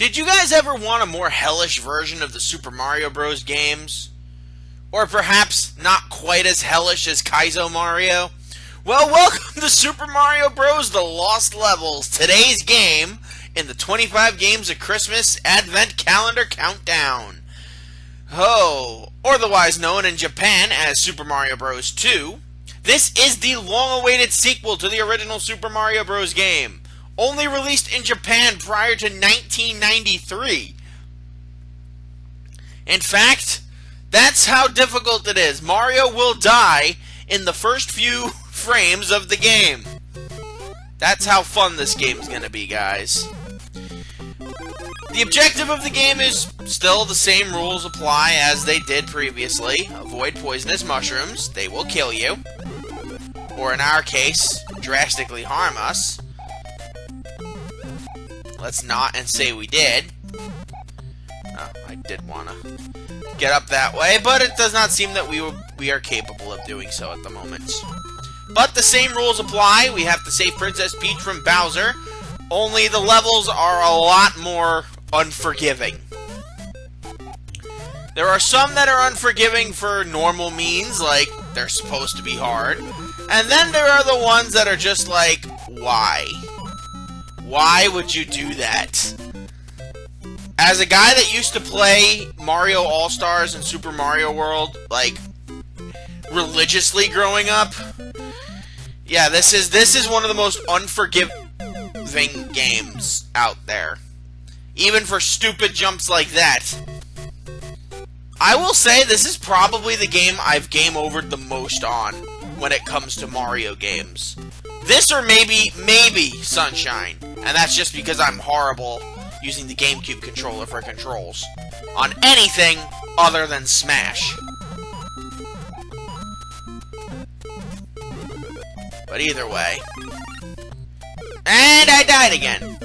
Did you guys ever want a more hellish version of the Super Mario Bros. Games? Or perhaps not quite as hellish as Kaizo Mario? Well, welcome to Super Mario Bros. The Lost Levels, today's game in the 25 Games of Christmas Advent Calendar Countdown. Oh, otherwise known in Japan as Super Mario Bros. 2, this is the long-awaited sequel to the original Super Mario Bros. Game, only released in Japan prior to 1993. In fact, that's how difficult it is. Mario will die in the first few frames of the game. That's how fun this game is going to be, guys. The objective of the game is still the same rules apply as they did previously. Avoid poisonous mushrooms. They will kill you. Or in our case, drastically harm us. Let's not and say we did. Oh, I did want to get up that way, but it does not seem that we are capable of doing so at the moment. But the same rules apply. We have to save Princess Peach from Bowser, only the levels are a lot more unforgiving. There are some that are unforgiving for normal means, like they're supposed to be hard, and then there are the ones that are just like, why? Why would you do that? As a guy that used to play Mario All-Stars and Super Mario World, like, religiously growing up, yeah, this is one of the most unforgiving games out there. Even for stupid jumps like that. I will say this is probably the game I've game overed the most on when it comes to Mario games. This or maybe Sunshine. And that's just because I'm horrible using the GameCube controller for controls on anything other than Smash. But either way. And I died again.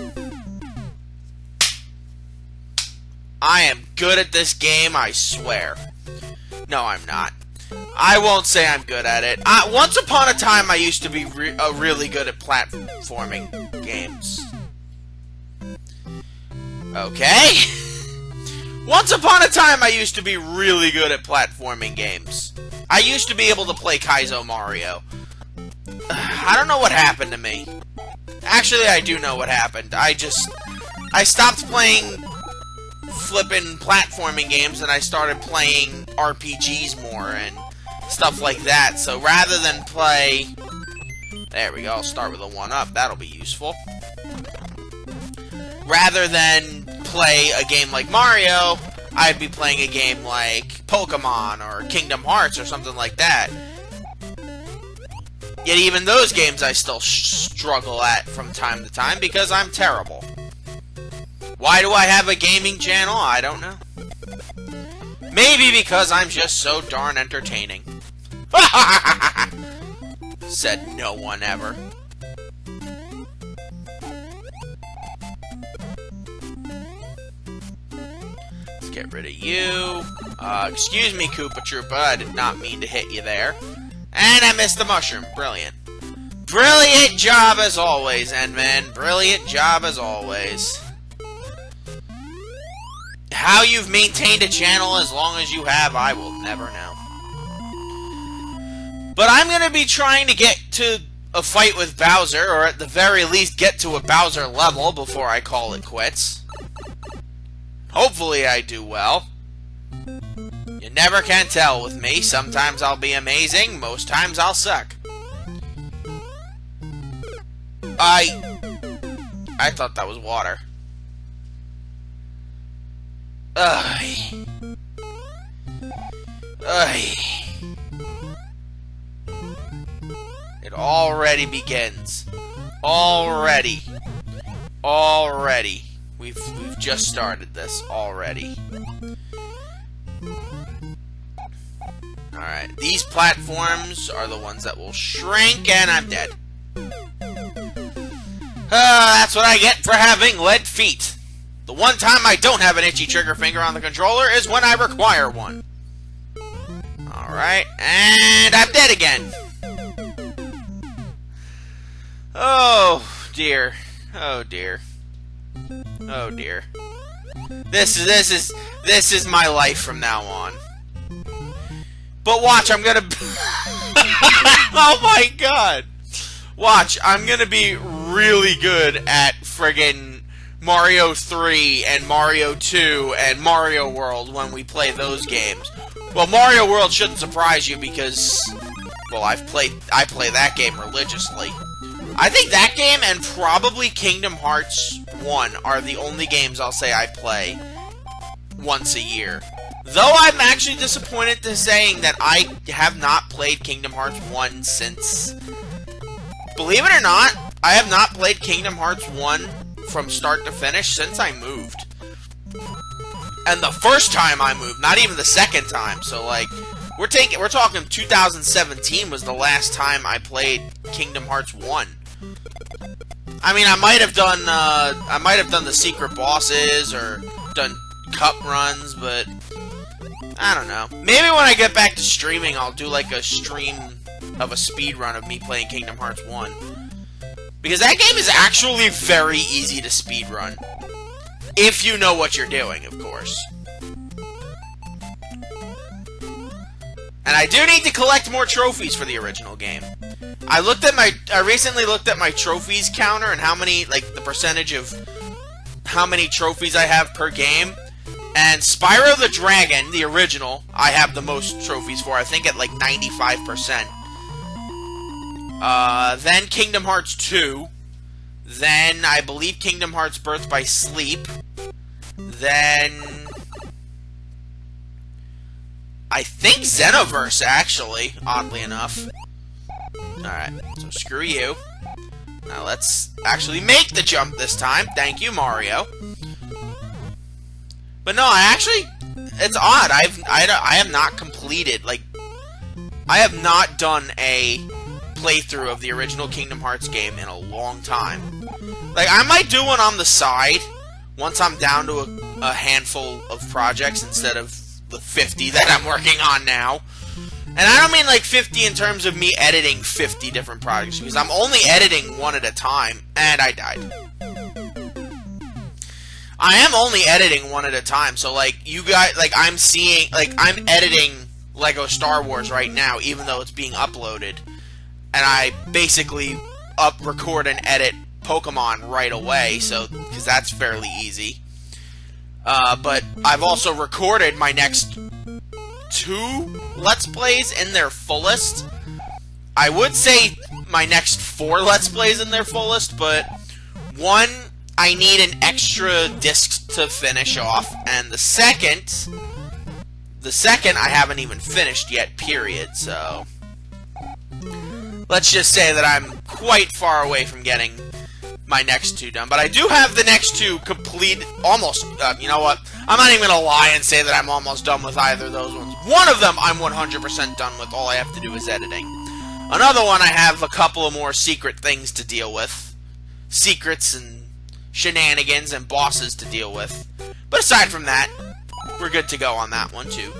I am good at this game, I swear. No, I'm not. I won't say I'm good at it. Once upon a time, I used to be really good at platforming games. Okay? Once upon a time, I used to be really good at platforming games. I used to be able to play Kaizo Mario. I don't know what happened to me. Actually, I do know what happened. I stopped playing flippin' platforming games and I started playing RPGs more and stuff like that. So rather than play... There we go, I'll start with a 1-up. That'll be useful. Rather than play a game like Mario, I'd be playing a game like Pokemon or Kingdom Hearts or something like that. Yet even those games I still struggle at from time to time because I'm terrible. Why do I have a gaming channel? I don't know. Maybe because I'm just so darn entertaining. Said no one ever. Let's get rid of you. Excuse me, Koopa Troopa. I did not mean to hit you there. And I missed the mushroom. Brilliant. Brilliant job as always, Endman. Brilliant job as always. How you've maintained a channel as long as you have, I will never know. But I'm going to be trying to get to a fight with Bowser, or at the very least get to a Bowser level before I call it quits. Hopefully I do well. You never can tell with me. Sometimes I'll be amazing, most times I'll suck. I thought that was water. Ugh. Ugh. It already begins. Already. We've just started this already. Alright, these platforms are the ones that will shrink, and I'm dead. That's what I get for having lead feet. The one time I don't have an itchy trigger finger on the controller is when I require one. Alright, and I'm dead again. Oh, dear. Oh, dear. Oh, dear. This is my life from now on. But watch, I'm gonna... Oh my god! Watch, I'm gonna be really good at friggin' Mario 3 and Mario 2 and Mario World when we play those games. Well, Mario World shouldn't surprise you because, well, I play that game religiously. I think that game and probably Kingdom Hearts 1 are the only games I'll say I play once a year. Though I'm actually disappointed to saying that I have not played Kingdom Hearts 1 since... Believe it or not, I have not played Kingdom Hearts 1 from start to finish since I moved. And the first time I moved, not even the second time. So like, we're talking 2017 was the last time I played Kingdom Hearts 1. I mean, I might have done the secret bosses or done cup runs, but I don't know. Maybe when I get back to streaming, I'll do like a stream of a speed run of me playing Kingdom Hearts 1. Because that game is actually very easy to speed run. If you know what you're doing, of course. And I do need to collect more trophies for the original game. I recently looked at my trophies counter and how many, like, the percentage of how many trophies I have per game. And Spyro the Dragon, the original, I have the most trophies for. I think at like 95%. Then Kingdom Hearts 2. Then I believe Kingdom Hearts Birth by Sleep. Then I think Xenoverse, actually, oddly enough. Alright, so screw you. Now let's actually make the jump this time. Thank you, Mario. But no, it's odd. I have not completed, like, I have not done a playthrough of the original Kingdom Hearts game in a long time. Like, I might do one on the side once I'm down to a handful of projects instead of the 50 that I'm working on now. And I don't mean like 50 in terms of me editing 50 different projects, because I'm only editing one at a time, and I died. I am only editing one at a time, so like, you guys, like, I'm editing Lego Star Wars right now, even though it's being uploaded. And I basically record and edit Pokemon right away, so, because that's fairly easy. But I've also recorded my next 2 Let's Plays in their fullest. I would say my next 4 Let's Plays in their fullest, but 1, I need an extra disc to finish off, and the second I haven't even finished yet, period, so... Let's just say that I'm quite far away from getting my next 2 done. But I do have the next 2 complete, almost, you know what? I'm not even going to lie and say that I'm almost done with either of those ones. One of them I'm 100% done with. All I have to do is editing. Another one I have a couple of more secret things to deal with. Secrets and shenanigans and bosses to deal with. But aside from that, we're good to go on that one too.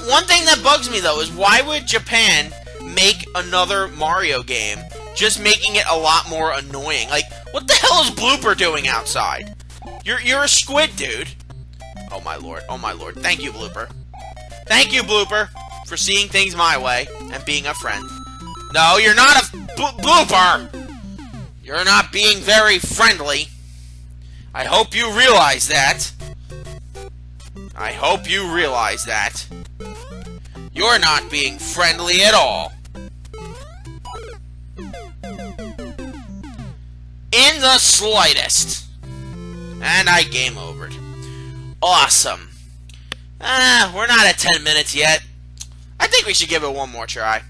One thing that bugs me, though, is why would Japan make another Mario game, just making it a lot more annoying? Like, what the hell is Blooper doing outside? You're a squid, dude. Oh my lord, oh my lord. Thank you, Blooper. Thank you, Blooper, for seeing things my way and being a friend. No, you're not a Blooper! You're not being very friendly. I hope you realize that. I hope you realize that. You're not being friendly at all. In the slightest. And I game overed. Awesome. We're not at 10 minutes yet. I think we should give it one more try.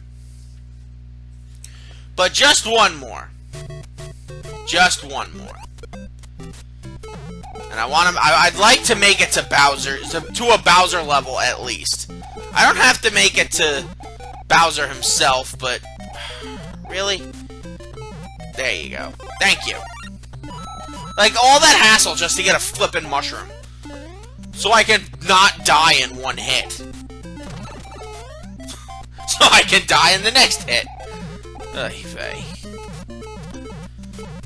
But just one more. Just one more. And I'd like to make it to Bowser, to a Bowser level at least. I don't have to make it to Bowser himself, but really? There you go. Thank you. Like, all that hassle just to get a flippin' mushroom. So I can not die in one hit. So I can die in the next hit. Oy vey.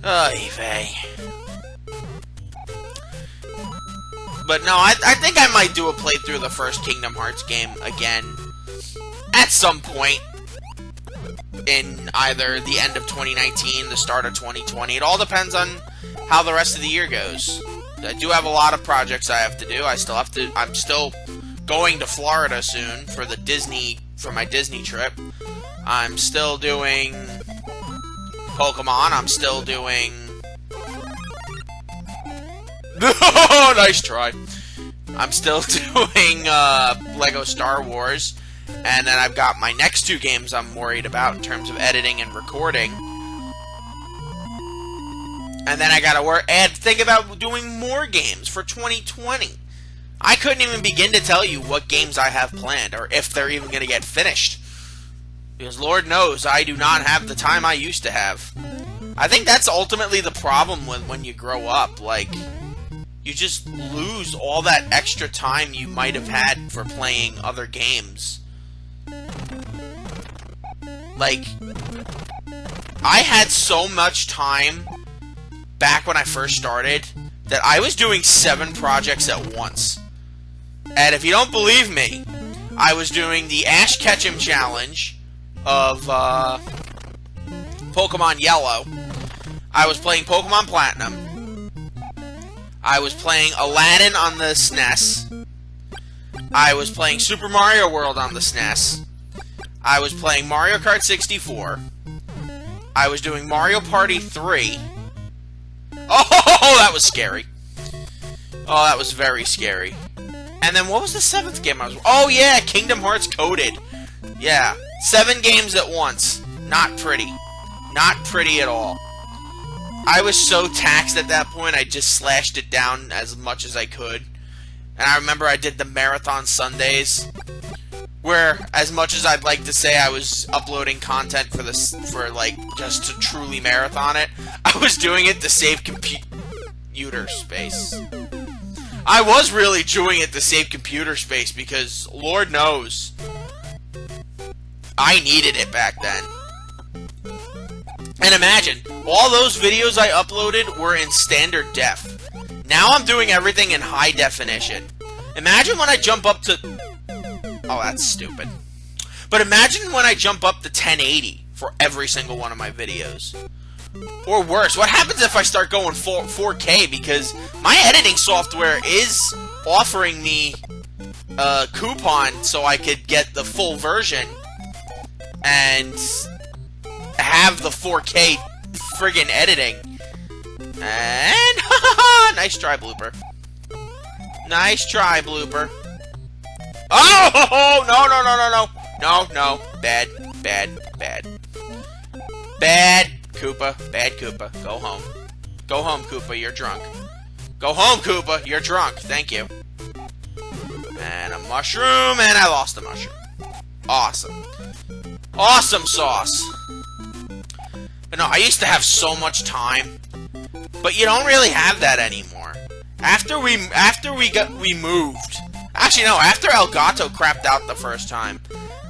Vey. But no, I think I might do a playthrough of the first Kingdom Hearts game again at some point in either the end of 2019, the start of 2020. It all depends on how the rest of the year goes. I do have a lot of projects I have to do. I'm still going to Florida soon for my Disney trip. I'm still doing Pokemon. I'm still doing... Nice try. I'm still doing Lego Star Wars. And then I've got my next 2 games I'm worried about in terms of editing and recording. And then I gotta think about doing more games for 2020. I couldn't even begin to tell you what games I have planned, or if they're even gonna get finished. Because Lord knows, I do not have the time I used to have. I think that's ultimately the problem with when you grow up. Like, you just lose all that extra time you might have had for playing other games. Like, I had so much time back when I first started that I was doing 7 projects at once. And if you don't believe me, I was doing the Ash Ketchum challenge of Pokemon Yellow. I was playing Pokemon Platinum. I was playing Aladdin on the SNES. I was playing Super Mario World on the SNES. I was playing Mario Kart 64. I was doing Mario Party 3. Oh, that was scary. Oh, that was very scary. And then what was the 7th game I was... Oh, yeah, Kingdom Hearts Coded. Yeah, 7 games at once. Not pretty. Not pretty at all. I was so taxed at that point, I just slashed it down as much as I could. And I remember I did the Marathon Sundays, where, as much as I'd like to say I was uploading content for like, just to truly marathon it, I was doing it to save computer space. I was really doing it to save computer space because, Lord knows, I needed it back then. And imagine, all those videos I uploaded were in standard def. Now I'm doing everything in high definition. Imagine when I jump up to... Oh, that's stupid. But imagine when I jump up to 1080 for every single one of my videos. Or worse, what happens if I start going 4K? Because my editing software is offering me a coupon so I could get the full version and have the 4K friggin' editing. And nice try, blooper. Nice try, blooper. Oh, no, no, no, no, no. No, no. Bad, bad, bad. Bad, Koopa. Bad, Koopa. Go home. Go home, Koopa. You're drunk. Go home, Koopa. You're drunk. Thank you. And a mushroom, and I lost the mushroom. Awesome. Awesome sauce. But no, I used to have so much time. But you don't really have that anymore. After we moved. Actually, no, after Elgato crapped out the first time,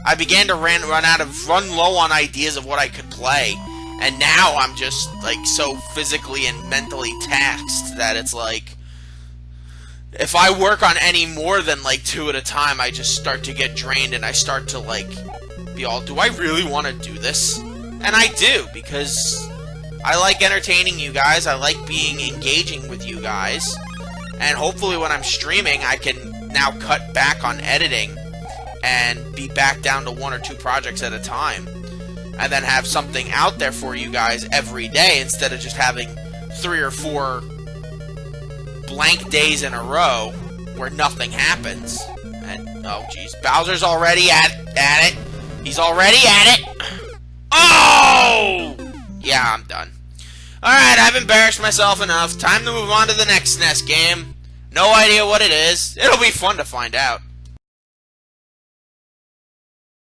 I began to run low on ideas of what I could play. And now I'm just, like, so physically and mentally taxed that it's like, if I work on any more than, like, 2 at a time, I just start to get drained and I start to, like, be all, do I really want to do this? And I do, because I like entertaining you guys, I like being engaging with you guys, and hopefully when I'm streaming, I can now cut back on editing and be back down to 1 or 2 projects at a time, and then have something out there for you guys every day instead of just having 3 or 4 blank days in a row where nothing happens. And oh jeez, Bowser's already at it. He's already at it. Oh! Yeah, I'm done. Alright, I've embarrassed myself enough. Time to move on to the next SNES game. No idea what it is. It'll be fun to find out.